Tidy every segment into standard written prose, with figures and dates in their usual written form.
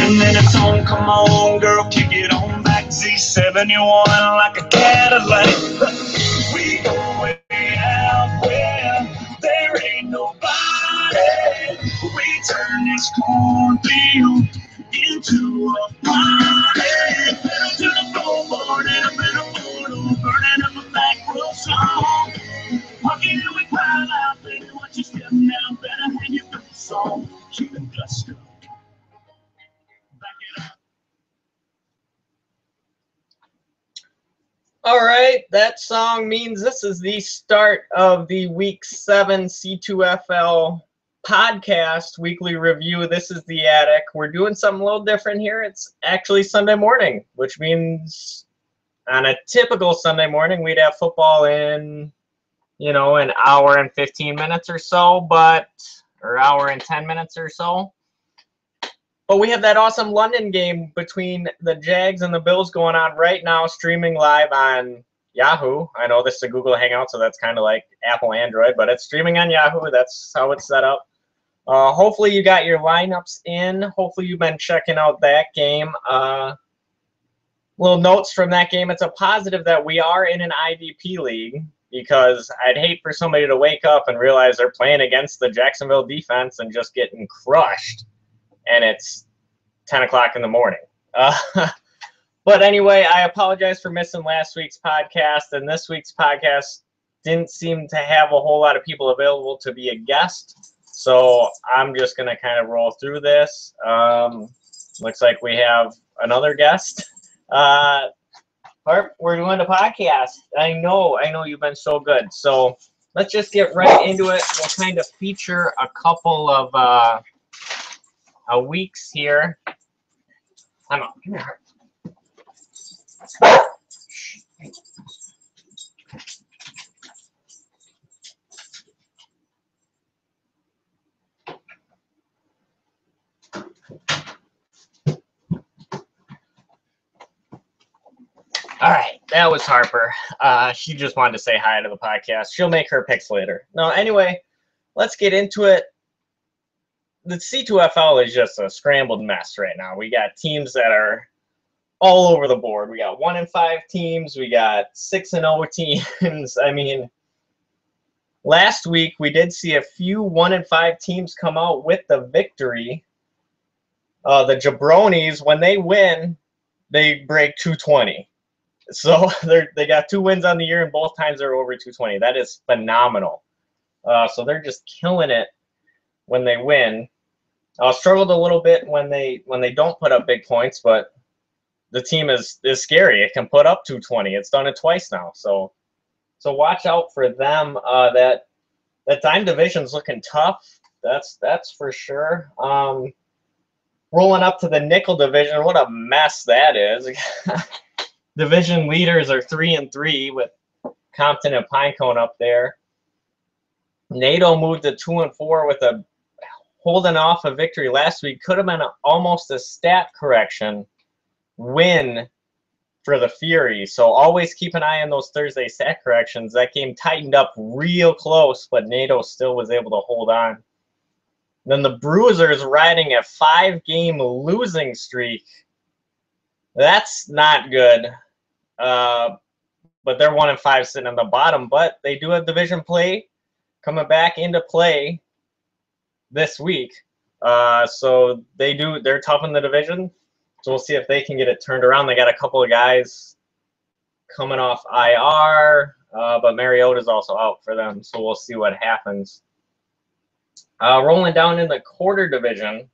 And then it's on, come on, girl, kick it on back. Z71 like a Cadillac. We go way out where there ain't nobody. We turn this cornfield into a party. Pedal to the floorboard and a better photo, burning up a back row song. Walking and we cry out, baby, watch you step now, better hang your boots on. Keep the dust up. All right, that song means this is the start of the Week 7 C2FL podcast weekly review. This is the Attic. We're doing something a little different here. It's actually Sunday morning, which means on a typical Sunday morning, we'd have football in, you know, an hour and 15 minutes or so, or hour and 10 minutes or so. But we have that awesome London game between the Jags and the Bills going on right now, streaming live on Yahoo. I know this is a Google Hangout, so that's kind of like Apple Android, but it's streaming on Yahoo. That's how it's set up. Hopefully you got your lineups in. Hopefully you've been checking out that game. Little notes from that game. It's a positive that we are in an IDP league, because I'd hate for somebody to wake up and realize they're playing against the Jacksonville defense and just getting crushed. And it's 10 o'clock in the morning. But anyway, I apologize for missing last week's podcast. And this week's podcast didn't seem to have a whole lot of people available to be a guest. So I'm just going to kind of roll through this. Looks like we have another guest. Harp, we're doing a podcast. I know you've been so good. So let's just get right into it. We'll kind of feature a couple of weeks here. Come here. All right, that was Harper. She just wanted to say hi to the podcast. She'll make her picks later. No, anyway, let's get into it. The C2FL is just a scrambled mess right now. We got teams that are all over the board. We got 1-5 teams. We got 6-0 teams. I mean, last week we did see a few 1-5 teams come out with the victory. The Jabronis, when they win, they break 220. So they got 2 wins on the year, and both times they're over 220. That is phenomenal. So they're just killing it when they win. Struggled a little bit when they don't put up big points, but the team is scary. It can put up 220. It's done it twice now. So watch out for them. That dime division's looking tough. That's for sure. Rolling up to the nickel division, what a mess that is. Division leaders are 3-3 with Compton and Pinecone up there. NATO moved to 2-4 with a holding off a victory last week. Could have been almost a stat correction win for the Fury. So always keep an eye on those Thursday stat corrections. That game tightened up real close, but NATO still was able to hold on. Then the Bruisers riding a 5-game losing streak. That's not good. But they're 1-5 sitting on the bottom. But they do have division play coming back into play this week. So they're tough in the division. So we'll see if they can get it turned around. They got a couple of guys coming off IR, but Mariota's also out for them. So we'll see what happens. Rolling down in the quarter division,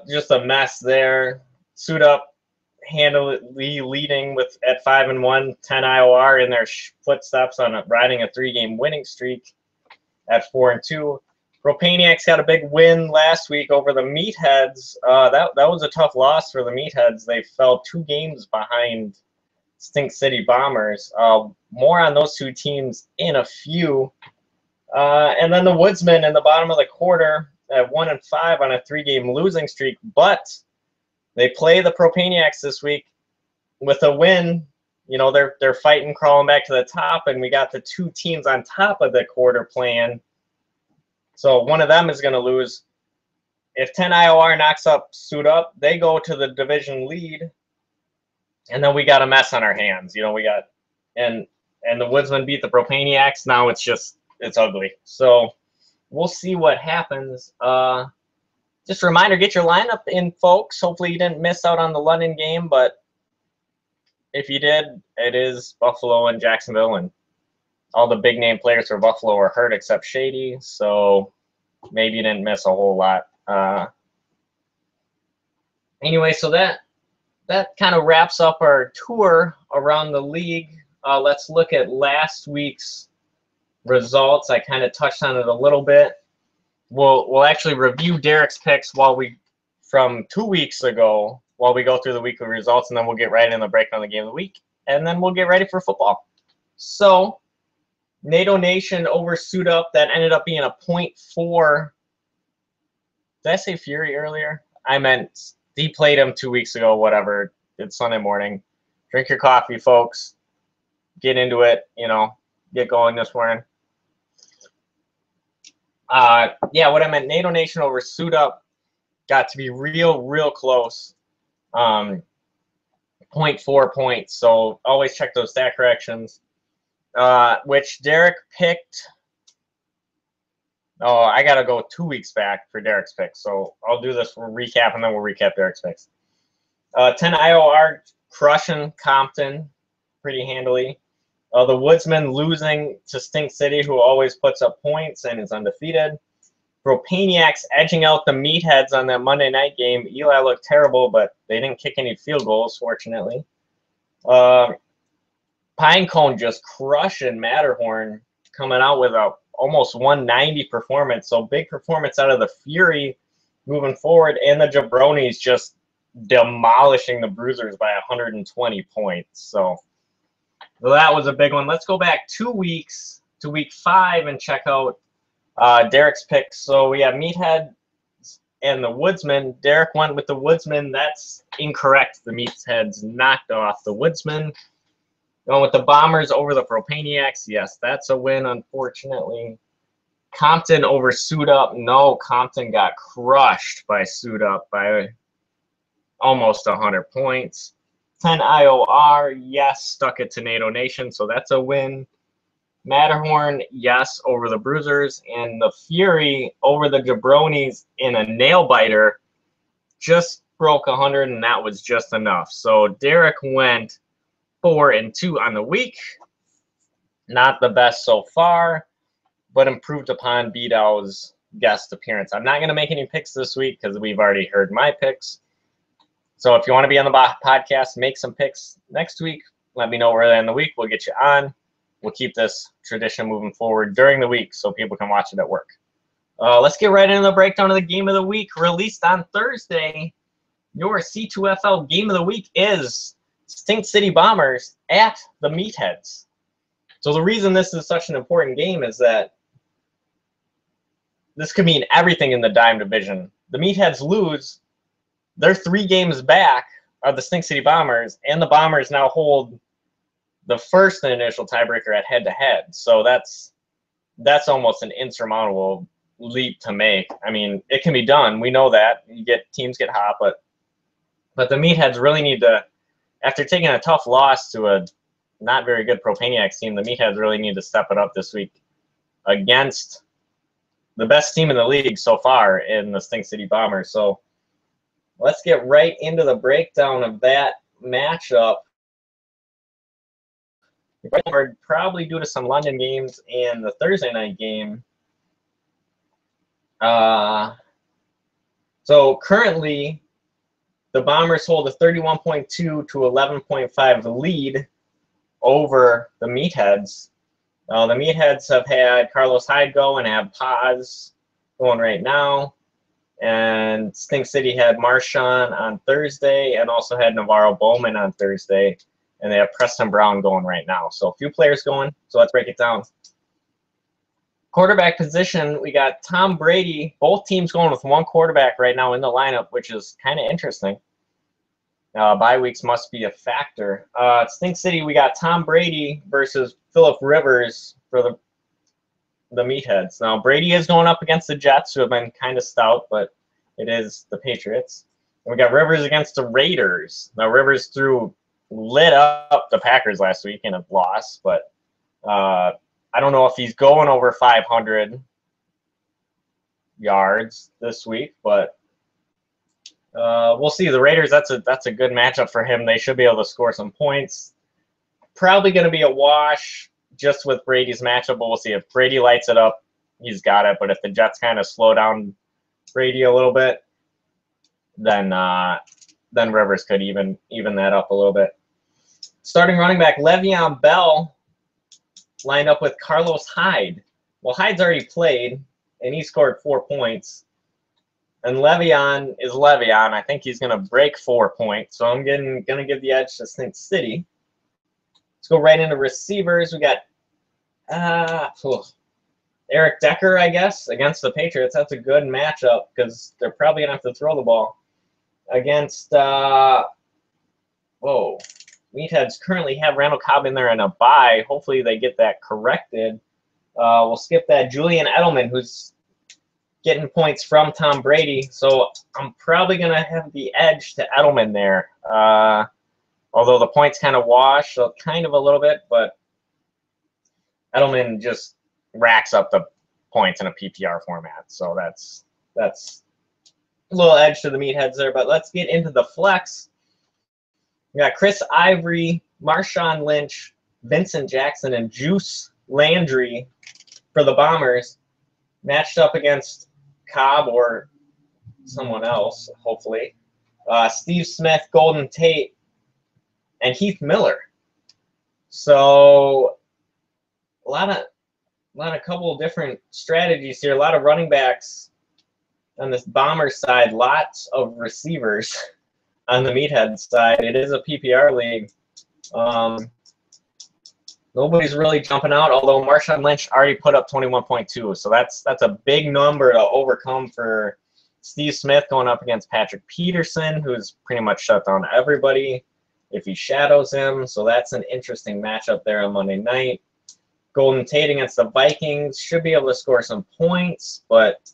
just a mess there. Suit Up handily leading at 5-1, 10 IOR in their footsteps on riding a 3-game winning streak at 4-2. Propaniacs got a big win last week over the Meatheads. That was a tough loss for the Meatheads. They fell 2 games behind Stink City Bombers. More on those 2 teams in a few. And then the Woodsmen in the bottom of the quarter at 1-5 on a 3-game losing streak. But they play the Propaniacs this week with a win. You know, they're fighting, crawling back to the top, and we got the 2 teams on top of the quarter playing. So one of them is going to lose. if 10 IOR knocks up Suit Up, they go to the division lead, and then we got a mess on our hands. You know, we got and the Woodsmen beat the Propaniacs. Now it's ugly. So we'll see what happens. Just a reminder, get your lineup in, folks. Hopefully you didn't miss out on the London game, but if you did, it is Buffalo and Jacksonville, and all the big name players for Buffalo are hurt except Shady, so maybe you didn't miss a whole lot. Anyway, so that kind of wraps up our tour around the league. Let's look at last week's results. I kind of touched on it a little bit. We'll actually review Derek's picks from 2 weeks ago while we go through the weekly results, and then we'll get right in the breakdown of the game of the week, and then we'll get ready for football. So NATO Nation over Suit Up. That ended up being a 0.4. Did I say Fury earlier? I meant he played him 2 weeks ago, whatever. It's Sunday morning. Drink your coffee, folks. Get into it, get going this morning. Yeah, what I meant, NATO Nation over Suit Up got to be real close. 0.4 points, so always check those stat corrections. Which Derek picked. Oh, I got to go 2 weeks back for Derek's picks. So I'll do this recap, and then we'll recap Derek's picks. 10 IOR crushing Compton pretty handily. The Woodsmen losing to Stink City, who always puts up points and is undefeated. Propaniacs edging out the Meatheads on that Monday night game. Eli looked terrible, but they didn't kick any field goals, fortunately. Pinecone just crushing Matterhorn, coming out with a almost 190 performance. So big performance out of the Fury moving forward, and the Jabronis just demolishing the Bruisers by 120 points. So that was a big one. Let's go back 2 weeks to week 5 and check out Derek's picks. So we have Meathead and the Woodsman. Derek went with the Woodsman. That's incorrect. The Meatheads knocked off the Woodsman. Going with the Bombers over the Propaniacs. Yes, that's a win, unfortunately. Compton over Suit Up. No, Compton got crushed by Suit Up by almost 100 points. 10 IOR, yes, stuck it to NATO Nation, so that's a win. Matterhorn, yes, over the Bruisers. And the Fury over the Jabronis in a nail-biter just broke 100, and that was just enough. So Derek went 4-2 on the week. Not the best so far, but improved upon Bidow's guest appearance. I'm not going to make any picks this week because we've already heard my picks. So if you want to be on the podcast, make some picks next week. Let me know early in the week. We'll get you on. We'll keep this tradition moving forward during the week so people can watch it at work. Let's get right into the breakdown of the game of the week. Released on Thursday, your C2FL game of the week is Stink City Bombers at the Meatheads. So the reason this is such an important game is that this could mean everything in the Dime Division. The Meatheads lose, they're 3 games back of the Stink City Bombers, and the Bombers now hold the first and initial tiebreaker at head-to-head. So that's almost an insurmountable leap to make. I mean, it can be done. We know that. Teams get hot, but the Meatheads really need to, after taking a tough loss to a not very good Propaniacs team, the Meatheads really need to step it up this week against the best team in the league so far in the Stink City Bombers. So let's get right into the breakdown of that matchup. Probably due to some London games and the Thursday night game. So currently, the Bombers hold a 31.2 to 11.5 lead over the Meatheads. The Meatheads have had Carlos Hyde go and have Paz going right now. And Stink City had Marshawn on Thursday and also had Navarro Bowman on Thursday. And they have Preston Brown going right now. So a few players going. So let's break it down. Quarterback position, we got Tom Brady. Both teams going with one quarterback right now in the lineup, which is kind of interesting. Bye weeks must be a factor. Stink City, we got Tom Brady versus Phillip Rivers for the Meatheads. Now, Brady is going up against the Jets, who have been kind of stout, but It is the Patriots. And we got Rivers against the Raiders. Now, Rivers lit up the Packers last week in a loss, but I don't know if he's going over 500 yards this week, but we'll see. The Raiders, that's a good matchup for him. They should be able to score some points. Probably going to be a wash just with Brady's matchup, but we'll see. If Brady lights it up, he's got it. But if the Jets kind of slow down Brady a little bit, then Rivers could even that up a little bit. Starting running back Le'Veon Bell lined up with Carlos Hyde. Well, Hyde's already played, and he scored 4 points. And Le'Veon is Le'Veon. I think he's going to break 4 points, so I'm going to give the edge to Stink City. Let's go right into receivers. We got Eric Decker, I guess, against the Patriots. That's a good matchup because they're probably going to have to throw the ball. Against, Meatheads currently have Randall Cobb in there in a bye. Hopefully they get that corrected. We'll skip that. Julian Edelman, who's getting points from Tom Brady. So I'm probably going to have the edge to Edelman there. Although the points kind of wash, so kind of a little bit, but Edelman just racks up the points in a PPR format. So that's a little edge to the Meatheads there. But let's get into the flex. We got Chris Ivory, Marshawn Lynch, Vincent Jackson, and Juice Landry for the Bombers, matched up against Cobb or someone else, hopefully. Steve Smith, Golden Tate, and Heath Miller. So a couple of different strategies here. A lot of running backs on this Bomber side. Lots of receivers on the Meathead side. It is a PPR league. Nobody's really jumping out, although Marshawn Lynch already put up 21.2. So that's a big number to overcome for Steve Smith going up against Patrick Peterson, who's pretty much shut down everybody if he shadows him. So that's an interesting matchup there on Monday night. Golden Tate against the Vikings should be able to score some points, but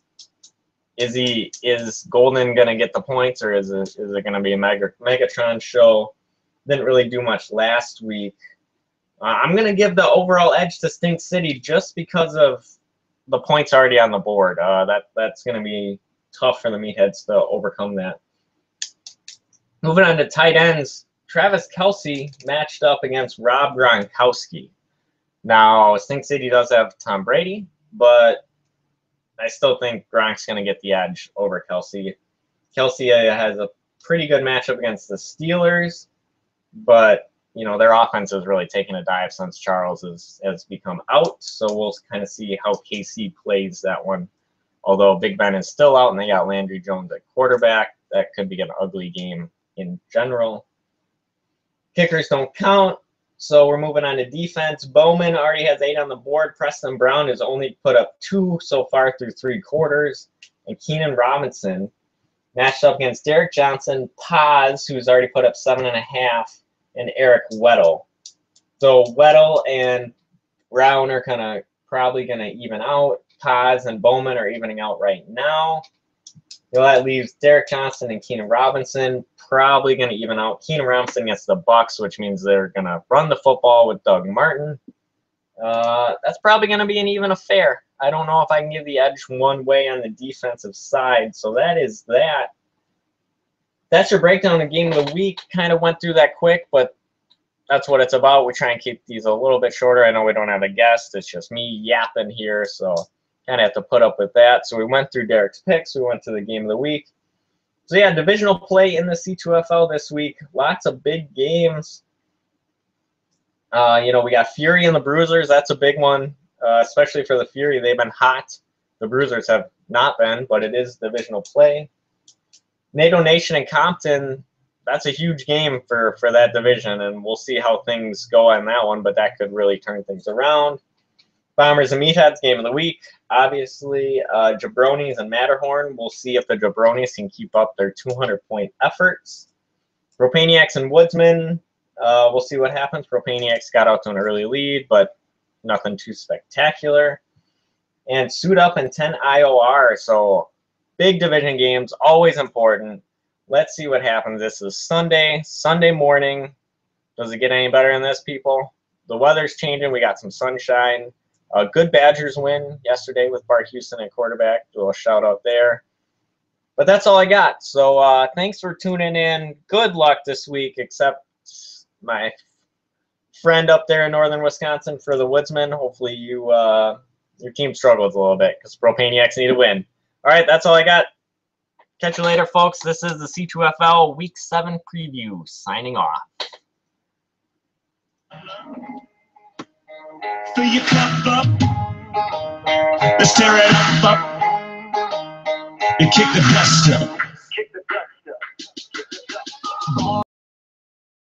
is Golden going to get the points, or is it going to be a Megatron show? Didn't really do much last week. I'm going to give the overall edge to Stink City just because of the points already on the board. That's going to be tough for the Meatheads to overcome that. Moving on to tight ends, Travis Kelce matched up against Rob Gronkowski. Now, Stink City does have Tom Brady, but I still think Gronk's going to get the edge over Kelce. Kelce has a pretty good matchup against the Steelers, but their offense has really taken a dive since Charles has become out. So we'll kind of see how KC plays that one. Although Big Ben is still out and they got Landry Jones at quarterback, that could be an ugly game in general. Kickers don't count. So we're moving on to defense. Bowman already has 8 on the board. Preston Brown has only put up 2 so far through 3 quarters. And Keenan Robinson matched up against Derek Johnson, Paz, who's already put up 7.5, and Eric Weddle. So Weddle and Brown are probably going to even out. Paz and Bowman are evening out right now. So that leaves Derek Johnson and Keenan Robinson probably going to even out. Keenan Robinson against the Bucks, which means they're going to run the football with Doug Martin. That's probably going to be an even affair. I don't know if I can give the edge one way on the defensive side. So that is that. That's your breakdown of game of the week. Kind of went through that quick, but that's what it's about. We try and keep these a little bit shorter. I know we don't have a guest. It's just me yapping here, so kind of have to put up with that. So we went through Derek's picks. We went to the game of the week. So yeah, divisional play in the C2FL this week. Lots of big games. We got Fury and the Bruisers. That's a big one, especially for the Fury. They've been hot. The Bruisers have not been, but it is divisional play. NATO Nation and Compton, that's a huge game for that division, and we'll see how things go on that one, but that could really turn things around. Bombers and Meatheads, game of the week. Obviously, Jabronis and Matterhorn. We'll see if the Jabronis can keep up their 200-point efforts. Propaniacs and Woodsman, we'll see what happens. Propaniacs got out to an early lead, but nothing too spectacular. And Suit Up and 10 IOR. So Big division games, always important. Let's see what happens. This is Sunday morning. Does it get any better than this, people? The weather's changing. We got some sunshine. A good Badgers win yesterday with Bart Houston at quarterback. Do a shout out there. But that's all I got. So thanks for tuning in. Good luck this week, except my friend up there in northern Wisconsin for the Woodsman. Hopefully your team struggles a little bit because Propaniacs need to win. All right, that's all I got. Catch you later, folks. This is the C2FL Week 7 preview. Signing off. Fill your cup up. Let's tear it up. You kick the dust up.